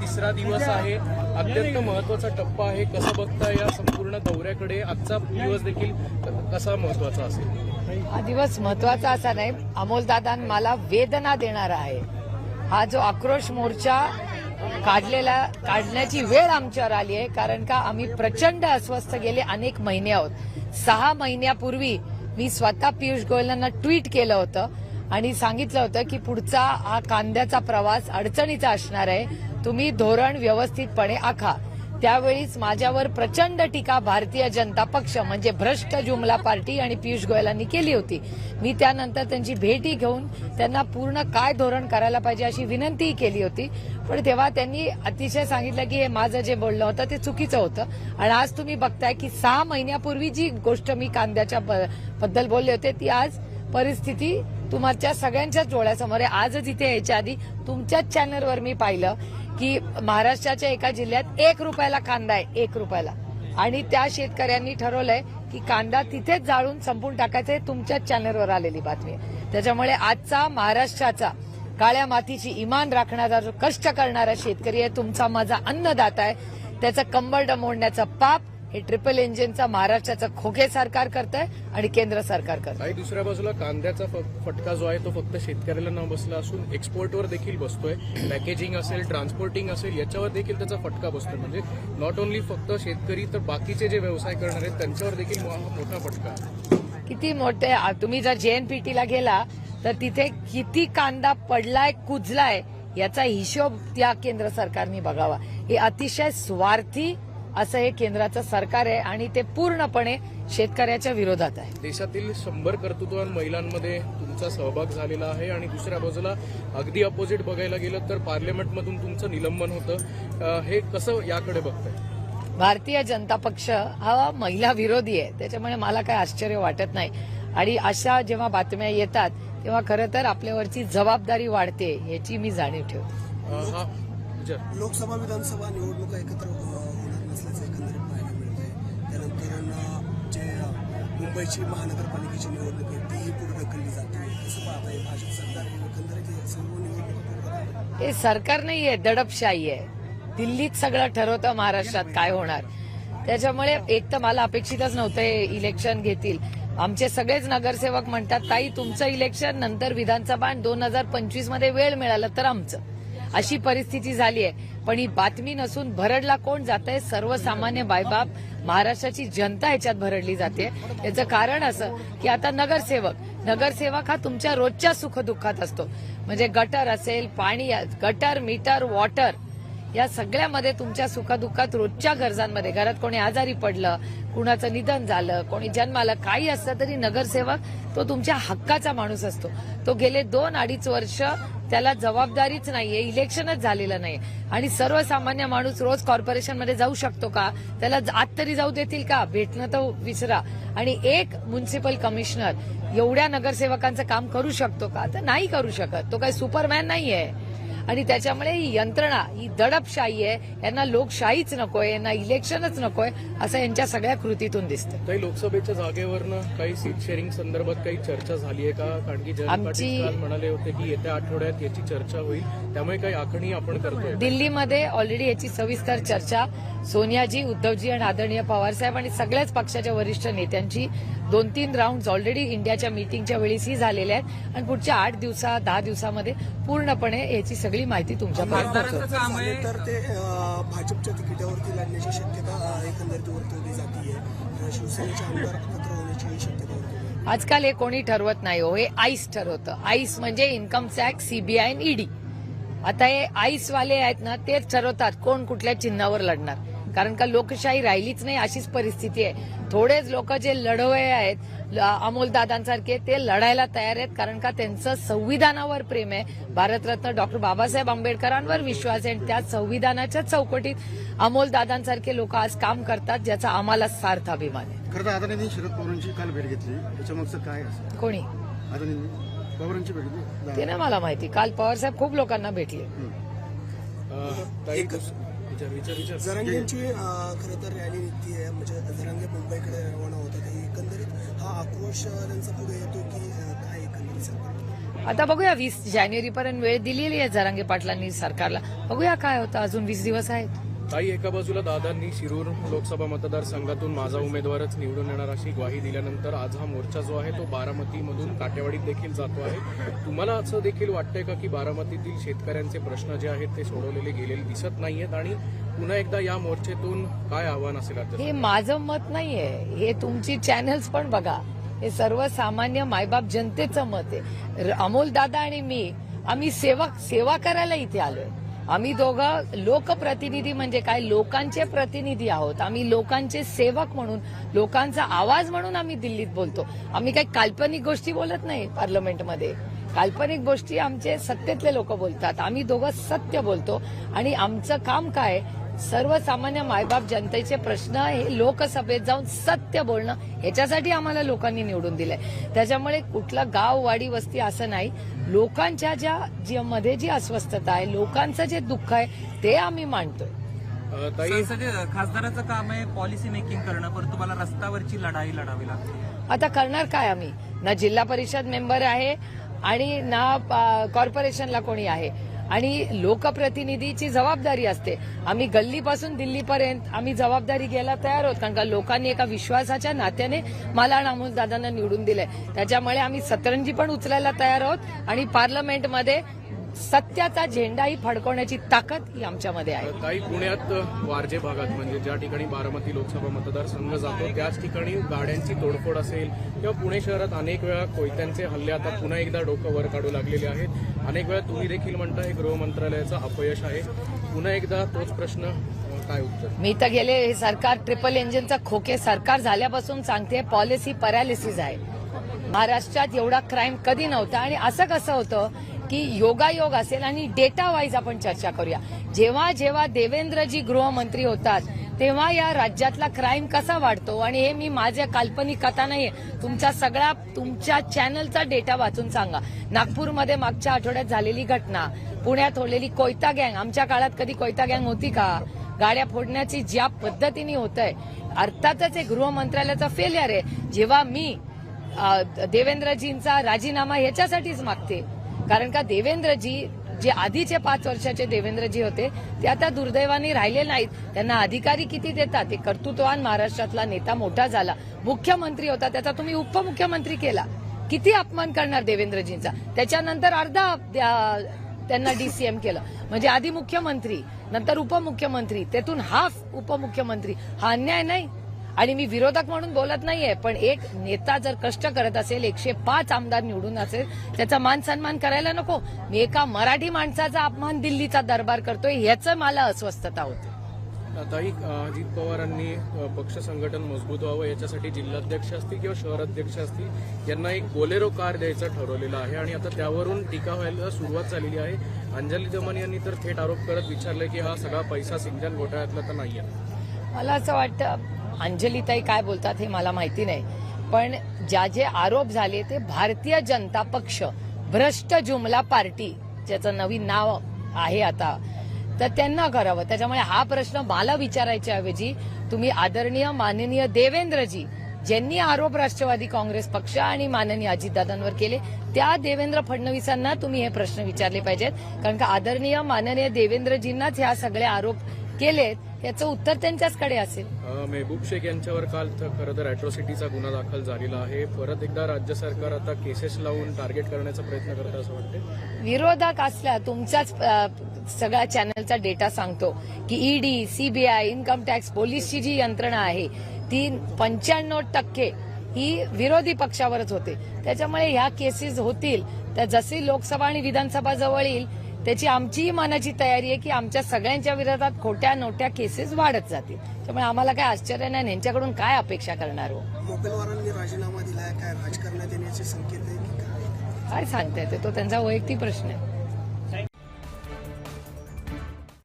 तिसरा दिवस आहे, अत्यंत महत्वाचा टप्पा आहे. कसं बघता या संपूर्ण दौऱ्याकडे? आजचा दिवस देखील कसा महत्वाचा असेल? हा दिवस महत्वाचा असा नाही, अमोलदादा मला वेदना देणारा आहे. हा जो आक्रोश मोर्चा काढण्याची वेळ आमच्यावर आली आहे, कारण का आम्ही प्रचंड अस्वस्थ गेले अनेक महिने आहोत. 6 महिन्यापूर्वी मी स्वतः पियुष गोयलांना ट्विट केलं होतं आणि सांगितलं होतं की पुढचा हा कांद्याचा प्रवास अडचणीचा असणार आहे, तुम्ही धोरण व्यवस्थितपणे आखा. त्यावेळीच माझ्यावर प्रचंड टीका भारतीय जनता पक्ष म्हणजे भ्रष्ट जुमला पार्टी आणि पियुष गोयलांनी केली होती. मी त्यानंतर त्यांची भेटी घेऊन त्यांना पूर्ण काय धोरण करायला पाहिजे अशी विनंतीही केली होती. पण तेव्हा त्यांनी अतिशय सांगितलं की हे माझं जे बोलणं होतं ते चुकीचं होतं. आणि आज तुम्ही बघताय की 6 महिन्यापूर्वी जी गोष्ट मी कांद्याच्या बद्दल बोलले होते ती आज परिस्थिती तुमच्या सगळ्यांच्याच डोळ्यासमोर आहे. आजच इथे यायच्या आधी तुमच्याच चॅनलवर मी पाहिलं की महाराष्ट्राच्या एका जिल्ह्यात 1 रुपयाला कांदा आहे, 1 रुपयाला, आणि त्या शेतकऱ्यांनी ठरवलंय की कांदा तिथेच जाळून संपून टाकायचं. हे तुमच्याच चॅनलवर आलेली बातमी आहे. त्याच्यामुळे आजचा महाराष्ट्राचा काळ्या मातीची इमान राखणारा जो कष्ट करणारा शेतकरी आहे, तुमचा माझा अन्नदाता आहे, त्याचं कंबरड मोडण्याचं पाप हे ट्रिपल इंजिनचा महाराष्ट्राचं खोके सरकार करतंय आणि केंद्र सरकार करतंय. काही दुसऱ्या बाजूला कांद्याचा फटका जो आहे तो फक्त शेतकऱ्याला न बसला असून एक्सपोर्टवर देखील बसतोय. पॅकेजिंग असेल, ट्रान्सपोर्टिंग असेल, याच्यावर देखील त्याचा फटका बसतोय. म्हणजे नॉट ओन्ली फक्त शेतकरी तर बाकीचे जे व्यवसाय करणार आहेत त्यांच्यावर देखील मोठा फटका. किती मोठे, तुम्ही जर जेएनपीटीला गेला तर तिथे किती कांदा पडलाय, कुजलाय याचा हिशोब त्या केंद्र सरकारने बघावा. हे अतिशय स्वार्थी असं हे केंद्राचं सरकार आहे आणि ते पूर्णपणे शेतकऱ्याच्या विरोधात आहे. देशातील 100 कर्तृत्ववान महिलांमध्ये तुमचा सहभाग झालेला आहे आणि दुसऱ्या बाजूला अगदी अपोजिट बघायला गेलं तर पार्लमेंटमधून तुमचं निलंबन होतं. हे कसं याकडे बघताय? भारतीय जनता पक्ष हा महिला विरोधी आहे, त्याच्यामुळे मला काही आश्चर्य वाटत नाही. आणि अशा जेव्हा बातम्या येतात तेव्हा खरं तर आपल्यावरची जबाबदारी वाढते याची मी जाणीव ठेवते. लोकसभा विधानसभा निवडणुका एकत्र होणार नसल्याचं एकंदरीत पाहायला मिळतंय. त्यानंतर जे मुंबईची महानगरपालिकेची निवडणूक आहे तीही पुढे ढकलली जाते. कसं पाहताय भाजप सरकार एकंदरीत सर्व निवडणूक? हे सरकार नाहीये, दडपशाही आहे. दिल्लीत सगळं ठरवतं महाराष्ट्रात काय होणार. त्याच्यामुळे एक तर मला अपेक्षितच नव्हतं हे इलेक्शन घेतील. आमचे सगळेच नगरसेवक म्हणतात ताई तुमचं इलेक्शन नंतर विधानसभा 2025 मध्ये वेळ मिळाला तर आमचं, अशी परिस्थिती झाली आहे. पण ही बातमी नसून भरडला कोण जात आहे? सर्वसामान्य बायबाप महाराष्ट्राची जनता ह्याच्यात भरडली जाते. याचं कारण असं की आता नगरसेवक हा तुमच्या रोजच्या सुखदुःखात असतो. म्हणजे गटर असेल, पाणी, गटर, मीटर, वॉटर या सगळ्यामध्ये तुमच्या सुखदुःखात रोजच्या गरजांमध्ये, घरात कोणी आजारी पडलं, कुणाचं निधन झालं, कोणी जन्माला, काही असलं तरी नगरसेवक तो तुमच्या हक्काचा माणूस असतो. तो गेले 2-2.5 वर्ष त्याला जबाबदारीच नाहीये, इलेक्शनच झालेलं नाही. आणि सर्वसामान्य माणूस रोज कॉर्पोरेशनमध्ये जाऊ शकतो का? त्याला आत तरी जाऊ देतील का? भेटणं तर विसरा. आणि एक म्युन्सिपल कमिशनर एवढ्या नगरसेवकांचं काम करू शकतो का? तर नाही करू शकत. तो काही सुपरमॅन नाहीये. आणि त्याच्यामुळे ही यंत्रणा, ही दडपशाही आहे. यांना लोकशाहीच नकोय, यांना इलेक्शनच नकोय, असं यांच्या सगळ्या कृतीतून दिसतं. काही लोकसभेच्या जागेवरनं काही सीट शेअरिंग संदर्भात काही चर्चा झाली आहे का? कारण की जयंत पाटील काल म्हणाले होते की येत्या आठवड्यात याची चर्चा होईल, त्यामुळे काही आखणी आपण करतोय. दिल्लीमध्ये ऑलरेडी याची सविस्तर चर्चा सोनियाजी, उद्धवजी आणि आदरणीय पवारसाहेब आणि सगळ्याच पक्षाच्या वरिष्ठ नेत्यांची 2-3 राऊंड ऑलरेडी इंडियाच्या मीटिंगच्या वेळीही झालेल्या आहेत. आणि पुढच्या 10 दिवसामध्ये पूर्णपणे याची सगळी माहिती तुमच्यापर्यंत पोहोचवतील. तर ते भाजपच्या तिकिटावरती लढण्याची शक्यता एकंदरीत वर्तवली जाते. शिवसेनेच्या आमदार एकत्र होण्याची शक्यता वर्तवली. आजकाल हे कोणी ठरवत नाही हो, हे आईस ठरवतं. आईस म्हणजे इन्कम टॅक्स, सीबीआय आणि ईडी. आता हे आईसवाले आहेत ना, तेच ठरवतात कोण कुठल्या चिन्हावर लढणार. कारण का लोकशाही राहिलीच नाही, अशीच परिस्थिती आहे. थोडेच लोक जे लढवय आहेत अमोलदादांसारखे ते लढायला तयार आहेत, कारण का त्यांचं संविधानावर प्रेम आहे. भारतरत्न डॉक्टर बाबासाहेब आंबेडकरांवर विश्वास आहे. आणि त्या संविधानाच्या चौकटीत अमोलदादांसारखे लोक आज काम करतात, ज्याचा आम्हाला सार्थ अभिमान आहे. खरं तर आदरणीय शरद पवारांची काल भेट घेतली, त्याच्यामागचं काय असं? कोणी आदरणीय पवारांची भेट घेतली ते नाही मला माहिती. काल पवारसाहेब खूप लोकांना भेटले. जरांगेंची खरं तर रॅली निघती आहे, म्हणजे जरांगे मुंबईकडे रवाना होतात. एकंदरीत हा आक्रोश त्यांचा पुढे येतो की काय एकंदरीत? आता बघूया 20 जानेवारीपर्यंत वेळ दिलेली आहे जरांगे पाटलांनी सरकारला. बघूया काय होतं, अजून 20 दिवस आहेत. ताई, एका बाजूला दादांनी शिरूर लोकसभा मतदारसंघातून माझा उमेदवारच निवडून येणार अशी ग्वाही दिल्यानंतर आज हा मोर्चा जो आहे तो बारामतीमधून काटेवाडीत देखील जातो आहे. तुम्हाला असं देखील वाटतंय का की बारामतीतील शेतकऱ्यांचे प्रश्न जे आहेत ते सोडवलेले गेलेले दिसत नाहीयेत आणि पुन्हा एकदा या मोर्चेतून काय आव्हान असेल? हे माझं मत नाहीये, हे तुमची चॅनल्स पण बघा, हे सर्वसामान्य मायबाप जनतेचं मत आहे. अमोल दादा आणि मी आम्ही सेवा करायला इथे आलोय. आम्ही दोघं लोकप्रतिनिधी म्हणजे काय, लोकांचे प्रतिनिधी आहोत. आम्ही लोकांचे सेवक म्हणून, लोकांचा आवाज म्हणून आम्ही दिल्लीत बोलतो. आम्ही काही काल्पनिक गोष्टी बोलत नाही पार्लमेंटमध्ये. काल्पनिक गोष्टी आमचे सत्तेतले लोक बोलतात, आम्ही दोघं सत्य बोलतो. आणि आमचं काम काय, सर्वसामान्य मायबाप जनतेचे प्रश्न हे लोकसभेत जाऊन सत्य बोलणं, ह्याच्यासाठी आम्हाला लोकांनी निवडून दिलंय. त्याच्यामुळे कुठलं गाव वाडी वस्ती असं नाही, लोकांच्या मध्ये जी अस्वस्थता आहे, लोकांचं जे दुःख आहे ते आम्ही मांडतोय. संसदीय खासदाराचं काम आहे पॉलिसी मेकिंग करणं, पण तुम्हाला रस्त्यावरची लढाई लढावी लागते. आता करणार काय आम्ही? ना जिल्हा परिषद मेंबर आहे आणि ना कॉर्पोरेशनला कोणी आहे. आणि लोकप्रतिनिधीची जबाबदारी असते. आम्ही गल्लीपासून दिल्लीपर्यंत आम्ही जबाबदारी घ्यायला तयार आहोत, कारण का लोकांनी एका विश्वासाच्या नात्याने मला आणि अमोल दादांना निवडून दिलंय. त्याच्यामुळे आम्ही सतरंजी पण उचलायला तयार आहोत आणि पार्लमेंटमध्ये सत्याचा झेंडाही फडकवण्याची ताकद ही आमच्यामध्ये आहे. काही पुण्यात वारजे भागात म्हणजे ज्या ठिकाणी बारामती लोकसभा मतदारसंघ जातो त्याच ठिकाणी गाड्यांची तोडफोड असेल किंवा पुणे शहरात अनेक वेळा कोयत्यांचे हल्ले आता पुन्हा एकदा डोकं वर काढू लागलेले आहेत. अनेक वेळा तुम्ही देखील म्हणताय गृह मंत्रालयाचं अपयश आहे. पुन्हा एकदा तोच प्रश्न, काय उत्तर? मी तर गेले, हे सरकार ट्रिपल इंजिनचा खोके सरकार झाल्यापासून सांगते, पॉलिसी पॅरालिसिस आहे. महाराष्ट्रात एवढा क्राईम कधी नव्हता. आणि असं कसं होतं की योगायोग असेल आणि डेटा वाईज आपण चर्चा करूया. जेव्हा जेव्हा देवेंद्रजी गृहमंत्री होतात तेव्हा या राज्यातला क्राईम कसा वाढतो, आणि हे मी माझ्या काल्पनिक कथा नाहीये, तुमच्या चॅनलचा डेटा वाचून सांगा. नागपूरमध्ये मागच्या आठवड्यात झालेली घटना, पुण्यात होलेली कोयता गँग, आमच्या काळात कधी कोयता गँग होती का? गाड्या फोडण्याची ज्या पद्धतीने होत आहे, अर्थातच हे गृहमंत्रालयाचा फेलियर आहे. जेव्हा मी देवेंद्रजींचा राजीनामा ह्याच्यासाठीच मागते, कारण का देवेंद्रजी जे आधीचे 5 वर्षाचे देवेंद्रजी होते ते आता दुर्दैवाने राहिले नाहीत. त्यांना अधिकारी किती देतात, ते कर्तृत्ववान महाराष्ट्रातला नेता मोठा झाला, मुख्यमंत्री होता, त्याचा तुम्ही उपमुख्यमंत्री केला. किती अपमान करणार देवेंद्रजींचा? त्याच्यानंतर अर्धा त्यांना डीसीएम केलं, म्हणजे आधी मुख्यमंत्री, नंतर उपमुख्यमंत्री, त्यातून हाफ उपमुख्यमंत्री. हा अन्याय नाही. आणि मी विरोधक म्हणून बोलत नाहीये, पण एक नेता जर कष्ट करत असेल, 105 आमदार निवडून असेल, त्याचा मान सन्मान करायला नको. मी एका मराठी माणसाचा अपमान दिल्लीचा दरबार करतोय, ह्याचं मला अस्वस्थता होते. ताई, अजित पवारांनी पक्ष संघटन मजबूत व्हावं याच्यासाठी जिल्हाध्यक्ष असतील किंवा शहराध्यक्ष असतील यांना एक बोलेरो कार द्यायचं ठरवलेलं आहे आणि आता त्यावरून टीका व्हायला सुरुवात झालेली आहे. अंजली दमन यांनी तर थेट आरोप करत विचारलंय की हा सगळा पैसा सिंचन घोटाळ्यातला तर नाहीये. मला असं वाटतं, अंजलीताई काय बोलतात हे मला माहिती नाही, पण जे आरोप झाले ते भारतीय जनता पक्ष भ्रष्ट जुमला पार्टी, ज्याचं नवीन नाव आहे आता, तर त्यांना करावं. त्याच्यामुळे हा प्रश्न मला विचारायच्या ऐवजी तुम्ही आदरणीय माननीय देवेंद्रजी ज्यांनी आरोप राष्ट्रवादी काँग्रेस पक्ष आणि माननीय अजितदादांवर केले, त्या देवेंद्र फडणवीसांना तुम्ही हे प्रश्न विचारले पाहिजेत. कारण का आदरणीय माननीय देवेंद्रजींनाच ह्या सगळे आरोप केलेत, याचं उत्तर त्यांच्याचकडे असेल. मेहबूब शेख यांच्यावर काल खरं तर अॅट्रॉसिटीचा गुन्हा दाखल झालेला आहे. परत एकदा राज्य सरकार आता केसेस लावून टार्गेट करण्याचा प्रयत्न करतं असं वाटतं. विरोधक असल्या तुमच्याच सगळ्या चॅनलचा डेटा सांगतो की ईडी, सीबीआय, इन्कम टॅक्स, पोलीसची जी यंत्रणा आहे ती 95% ही विरोधी पक्षावरच होते. त्याच्यामुळे ह्या केसेस होतील, त्या जशी लोकसभा आणि विधानसभा जवळ येईल त्याची आमचीही मनाची तयारी आहे की आमच्या सगळ्यांच्या विरोधात खोट्या नोट्या केसेस वाढत जातील. त्यामुळे आम्हाला काय आश्चर्य नाही, यांच्याकडून काय अपेक्षा करणार हो. मोकलवारांनी राजीनामा दिलाय, काय राजकारणात येण्याचे संकेत आहे की काय सांगता येते, तो त्यांचा वैयक्तिक प्रश्न आहे.